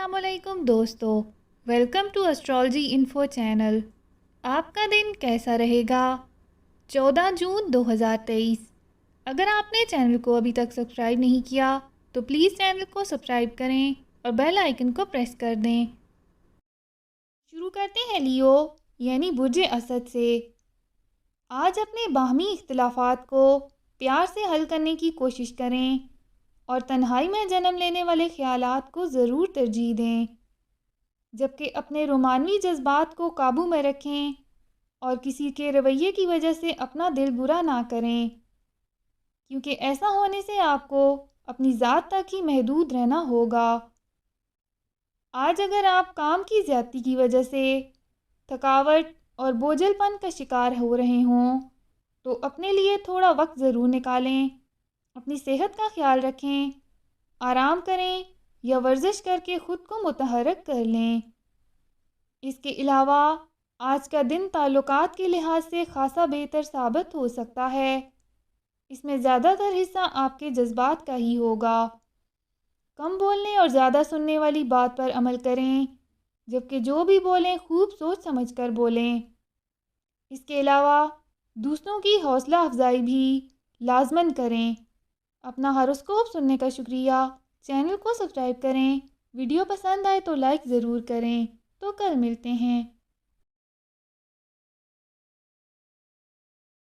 السلام علیکم دوستو، welcome to astrology info channel. آپ کا دن کیسا رہے گا؟ 14 جون 2023۔ اگر آپ نے چینل کو ابھی تک سبسکرائب نہیں کیا تو پلیز چینل کو سبسکرائب کریں اور بیل آئیکن کو پریس کر دیں۔ شروع کرتے ہیں لیو یعنی برج اسد سے۔ آج اپنے باہمی اختلافات کو پیار سے حل کرنے کی کوشش کریں اور تنہائی میں جنم لینے والے خیالات کو ضرور ترجیح دیں، جبکہ اپنے رومانوی جذبات کو قابو میں رکھیں اور کسی کے رویے کی وجہ سے اپنا دل برا نہ کریں، کیونکہ ایسا ہونے سے آپ کو اپنی ذات تک ہی محدود رہنا ہوگا۔ آج اگر آپ کام کی زیادتی کی وجہ سے تھکاوٹ اور بوجھل پن کا شکار ہو رہے ہوں تو اپنے لیے تھوڑا وقت ضرور نکالیں، اپنی صحت کا خیال رکھیں، آرام کریں یا ورزش کر کے خود کو متحرک کر لیں۔ اس کے علاوہ آج کا دن تعلقات کے لحاظ سے خاصا بہتر ثابت ہو سکتا ہے۔ اس میں زیادہ تر حصہ آپ کے جذبات کا ہی ہوگا۔ کم بولنے اور زیادہ سننے والی بات پر عمل کریں، جبکہ جو بھی بولیں خوب سوچ سمجھ کر بولیں۔ اس کے علاوہ دوسروں کی حوصلہ افزائی بھی لازماً کریں۔ اپنا ہاروسکوپ سننے کا شکریہ۔ چینل کو سبسکرائب کریں۔ ویڈیو پسند آئے تو لائک ضرور کریں۔ تو کل ملتے ہیں۔